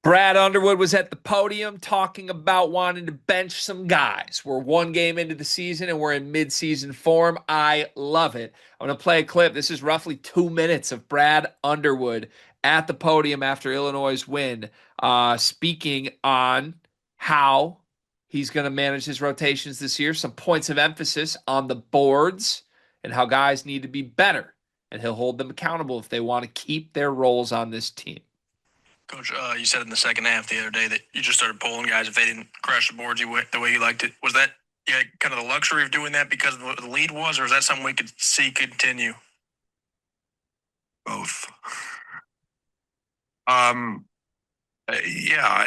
Brad Underwood was at the podium talking about wanting to bench some guys. We're one game into the season and we're in mid-season form. I love it. I'm going to play a clip. This is roughly 2 minutes of Brad Underwood at the podium after Illinois' win, speaking on how he's going to manage his rotations this year, some points of emphasis on the boards, and how guys need to be better. And he'll hold them accountable if they want to keep their roles on this team. Coach, you said in the second half the other day that you just started pulling guys if they didn't crash the boards the way you liked it. Was that kind of the luxury of doing that because of what the lead was, or is that something we could see continue? Both. Yeah,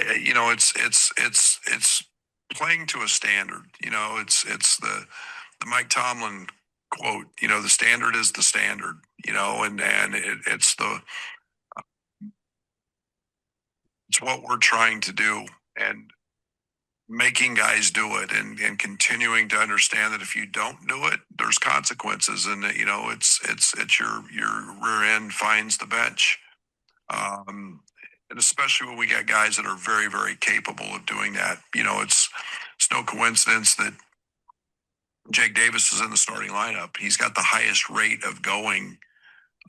it's playing to a standard. It's the Mike Tomlin quote. The standard is the standard. It's what we're trying to do, and making guys do it, and continuing to understand that if you don't do it, there's consequences, and it's your rear end finds the bench. And especially when we got guys that are very, very capable of doing that. It's no coincidence that Jake Davis is in the starting lineup. He's got the highest rate of going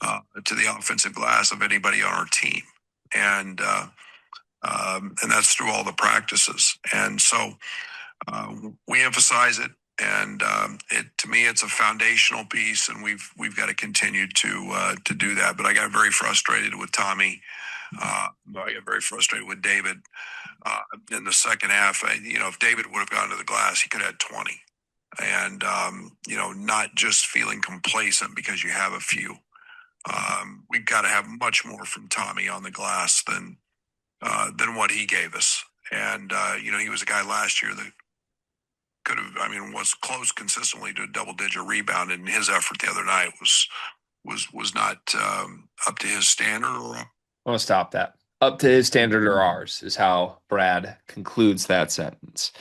to the offensive glass of anybody on our team, and that's through all the practices. And so we emphasize it, and to me, it's a foundational piece, and we've got to continue to do that. But I got very frustrated with Tommy. I got very frustrated with David in the second half. If David would have gone to the glass, he could have had 20. And, not just feeling complacent because you have a few. We've got to have much more from Tommy on the glass than what he gave us. And, he was a guy last year that could have, was close consistently to a double-digit rebound, and his effort the other night was not up to his standard. I want to stop that. Up to his standard or ours is how Brad concludes that sentence.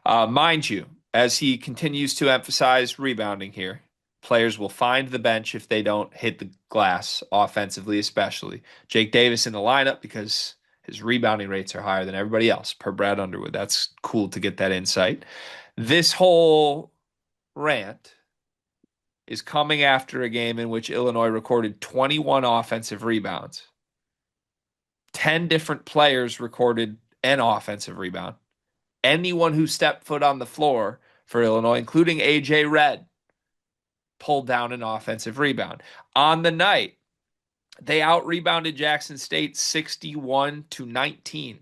Mind you, as he continues to emphasize rebounding here, players will find the bench if they don't hit the glass offensively, especially. Jake Davis in the lineup because his rebounding rates are higher than everybody else, per Brad Underwood. That's cool to get that insight. This whole rant is coming after a game in which Illinois recorded 21 offensive rebounds. 10 different players recorded an offensive rebound. Anyone who stepped foot on the floor for Illinois, including A.J. Redd, pulled down an offensive rebound. On the night, they out-rebounded Jackson State 61-19.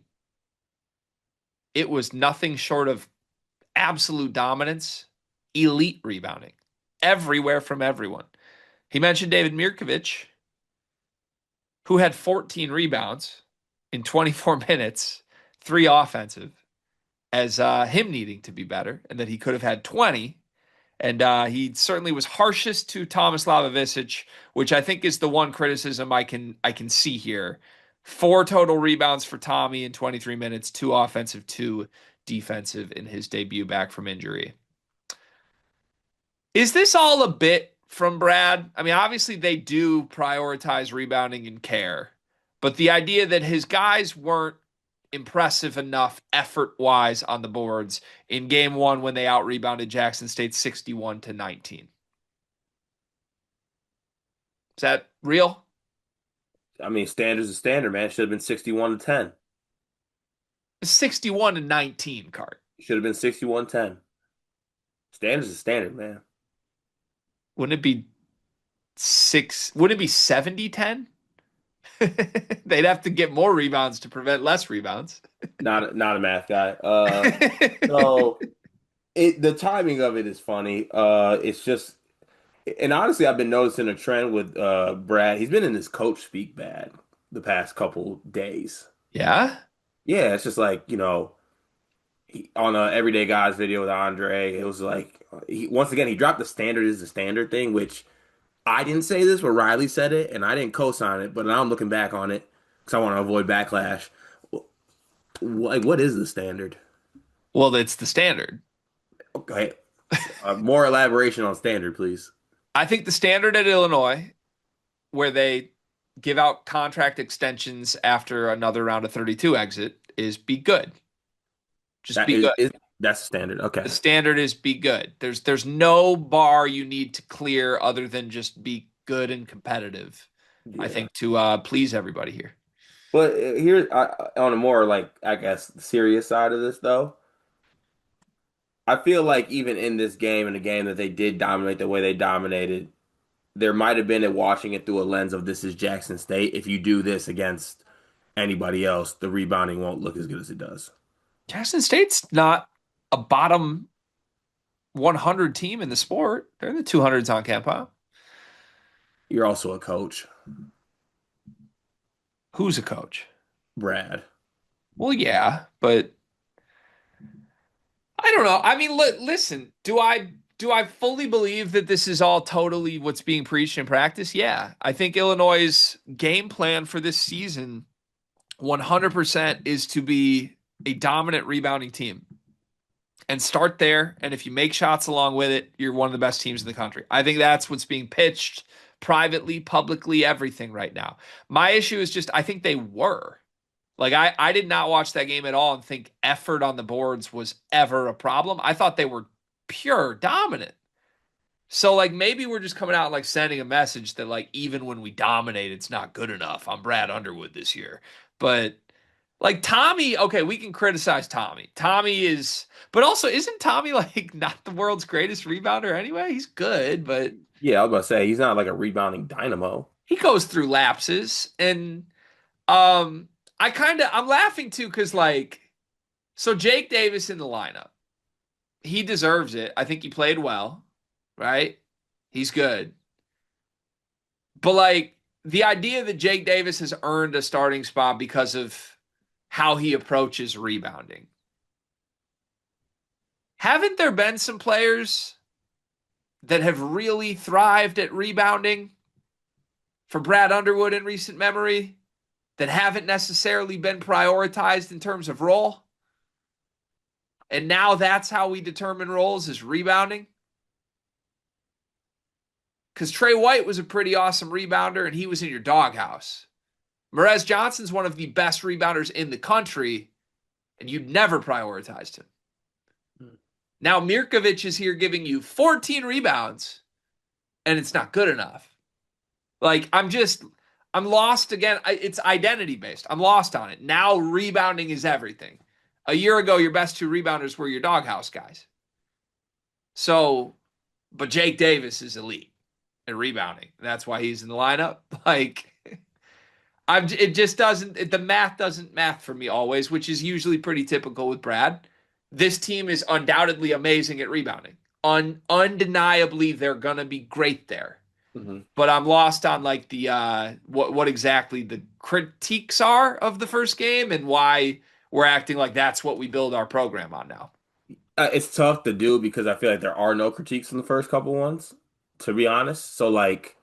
It was nothing short of absolute dominance, elite rebounding, everywhere from everyone. He mentioned David Mirkovic, who had 14 rebounds in 24 minutes, 3 offensive, as him needing to be better, and that he could have had 20. And he certainly was harshest to Tomislav Ivisic, which I think is the one criticism I can see here. 4 total rebounds for Tommy in 23 minutes, 2 offensive, 2 defensive in his debut back from injury. Is this all a bit from Brad? Obviously they do prioritize rebounding and care, but the idea that his guys weren't impressive enough effort-wise on the boards in game 1 when they out-rebounded Jackson State 61-19. Is that real? Standard's a standard, man. It should have been 61-10. 61-19, Cart. Should have been 61-10. Standard's a standard, man. Wouldn't it be 70-10? They'd have to get more rebounds to prevent less rebounds. Not a math guy. So the timing of it is funny. It's just, and honestly, I've been noticing a trend with Brad. He's been in this coach speak bad the past couple days. Yeah? Yeah, it's just like, on a Everyday Guys video with Andre, it was like, once again, he dropped the standard is the standard thing, which I didn't say this, but Riley said it, and I didn't co-sign it, but now I'm looking back on it because I want to avoid backlash. What is the standard? Well, it's the standard. Okay. More elaboration on standard, please. I think the standard at Illinois, where they give out contract extensions after another round of 32 exit is be good. Just That be good. that's standard. Okay. The standard is be good. There's no bar you need to clear other than just be good and competitive. I Yeah. think to please everybody here. But here, on a more like I guess serious side of this, though, I feel like even in this game, in a game that they did dominate the way they dominated, there might have been watching it through a lens of this is Jackson State. If you do this against anybody else, the rebounding won't look as good as it does. Jackson State's not a bottom 100 team in the sport. They're in the 200s on campus. You're also a coach, Who's a coach? Brad. Well, yeah, but I don't know. I mean, listen, do I fully believe that this is all totally what's being preached in practice? Yeah. I think Illinois' game plan for this season 100% is to be a dominant rebounding team and start there. And if you make shots along with it, you're one of the best teams in the country. I think that's what's being pitched privately, publicly, everything right now. My issue is just I think they were. Like I did not watch that game at all and think effort on the boards was ever a problem. I thought they were pure dominant. So like maybe we're just coming out like sending a message that like even when we dominate, it's not good enough. I'm Brad Underwood this year. But like Tommy, okay, we can criticize Tommy. Tommy is, but also isn't Tommy like not the world's greatest rebounder anyway? He's good, but Yeah, I was about to say he's not like a rebounding dynamo. he goes through lapses. And I'm laughing too because like so Jake Davis in the lineup, he deserves it. I think he played well, right? He's good. But like the idea that Jake Davis has earned a starting spot because of how he approaches rebounding. Haven't there been some players that have really thrived at rebounding for Brad Underwood in recent memory that haven't necessarily been prioritized in terms of role? And now that's how we determine roles is rebounding? Because Trey White was a pretty awesome rebounder and he was in your doghouse. Merez Johnson's one of the best rebounders in the country, and you'd never prioritized him. Now Mirkovic is here giving you 14 rebounds, and it's not good enough. Like, I'm lost again. It's identity based. I'm lost on it. Now rebounding is everything. A year ago, your best two rebounders were your doghouse guys. So, but Jake Davis is elite at rebounding. That's why he's in the lineup. Like, it just doesn't, the math doesn't math for me always, which is usually pretty typical with Brad. This team is undoubtedly amazing at rebounding. Undeniably, they're going to be great there. Mm-hmm. But I'm lost on like the what exactly the critiques are of the first game and why we're acting like that's what we build our program on now. It's tough to do because I feel like there are no critiques in the first couple ones, to be honest. So like,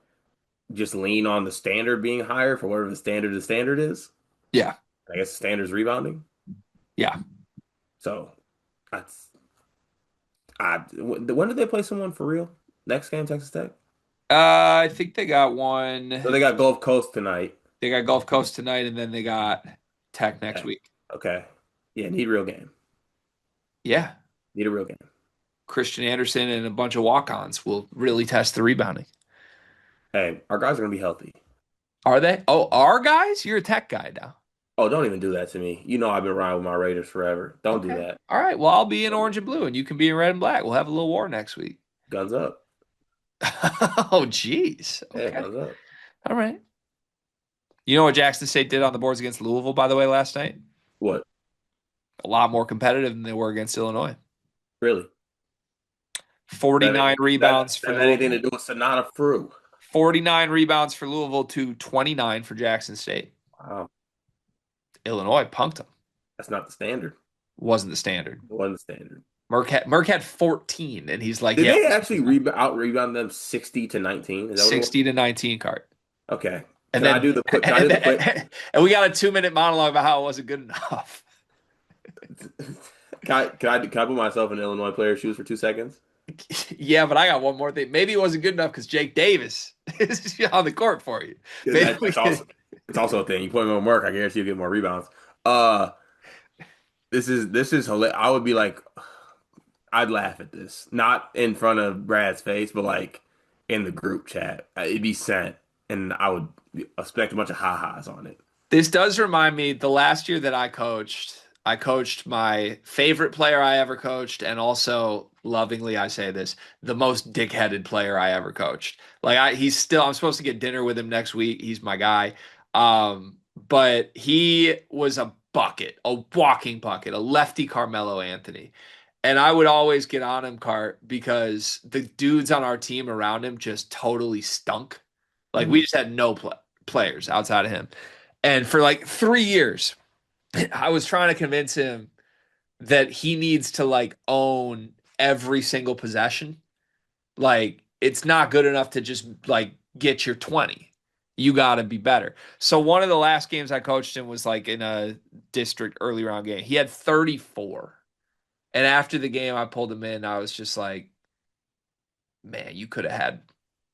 just lean on the standard being higher for whatever the standard is. Yeah, I guess the standard's rebounding. Yeah. So that's. When did they play someone for real? Next game, Texas Tech. I think they got one. So they got Gulf Coast tonight. They got Gulf Coast tonight, and then they got Tech next week. Okay. Yeah, need a real game. Yeah. Need a real game. Christian Anderson and a bunch of walk-ons will really test the rebounding. Hey, our guys are going to be healthy. Are they? Oh, our guys? You're a Tech guy now. Oh, don't even do that to me. You know I've been riding with my Raiders forever. Don't do that. All right. Well, I'll be in orange and blue, and you can be in red and black. We'll have a little war next week. Guns up. Oh, jeez. Okay. Yeah, guns up. All right. You know what Jackson State did on the boards against Louisville, by the way, last night? What? A lot more competitive than they were against Illinois. Really? 49 rebounds for Louisville. Anything to do with Sonata Frew. 49 rebounds for Louisville to 29 for Jackson State. Wow. Illinois punked them. That's not the standard. Wasn't the standard. It wasn't the standard. Merck had 14, and he's like, Did they actually out-rebound them 60-19? Is that 60 to 19, Cart. Okay. And then, and we got a 2-minute monologue about how it wasn't good enough. Can I put myself in Illinois player shoes for 2 seconds? Yeah, but I got one more thing. Maybe it wasn't good enough because Jake Davis is on the court for you. Maybe That, we that's could. also it's also a thing. You put him on work, I guarantee you get more rebounds. Uh, this is hilarious. I would be like, I'd laugh at this, not in front of Brad's face, but like in the group chat. It'd be sent, and I would expect a bunch of ha-has on it. This does remind me the last year that I coached my favorite player I ever coached, and also lovingly I say this, the most dickheaded player I ever coached. I'm supposed to get dinner with him next week. He's my guy. But he was a bucket, a walking bucket, a lefty Carmelo Anthony. And I would always get on him, Cart, because the dudes on our team around him just totally stunk. Like we Mhm. just had no players outside of him. And for like 3 years, I was trying to convince him that he needs to like own every single possession. Like it's not good enough to just like get your 20. You got to be better. So one of the last games I coached him was like in a district early round game. He had 34. And after the game, I pulled him in. I was just like, man, you could have had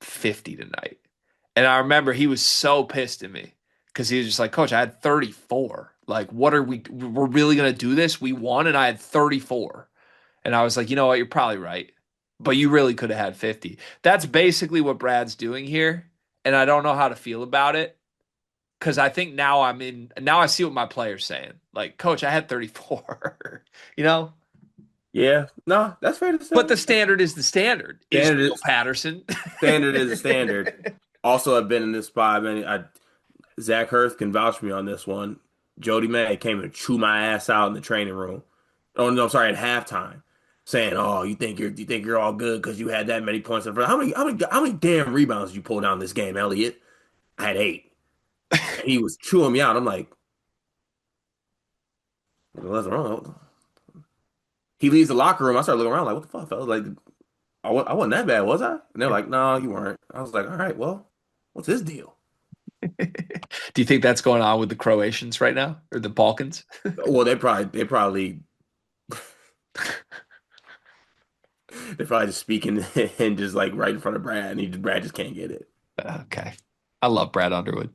50 tonight. And I remember he was so pissed at me because he was just like, Coach, I had 34. Like, what are we're really going to do this? We won and I had 34. And I was like, you know what? You're probably right. But you really could have had 50. That's basically what Brad's doing here. And I don't know how to feel about it because I think now I see what my player's saying. Like, Coach, I had 34, you know? Yeah, no, that's fair to But say. the standard is the standard. Is Standard Neil is Patterson. standard is a standard. Also, I've been in this spot. Zach Hurst can vouch for me on this one. Jody May came and chewed my ass out in the training room. Oh no, I'm sorry, at halftime, saying, "Oh, you think you're all good because you had that many points in front. How many damn rebounds did you pull down this game, Elliot? I had 8." And he was chewing me out. I'm like, what's wrong? He leaves the locker room. I start looking around like, what the fuck, fellas? Like, I wasn't that bad, was I? And they're like, no, you weren't. I was like, all right, well, what's his deal? Do you think that's going on with the Croatians right now or the Balkans? Well, they're probably just speaking and just like right in front of Brad, and Brad just can't get it. Okay. I love Brad Underwood.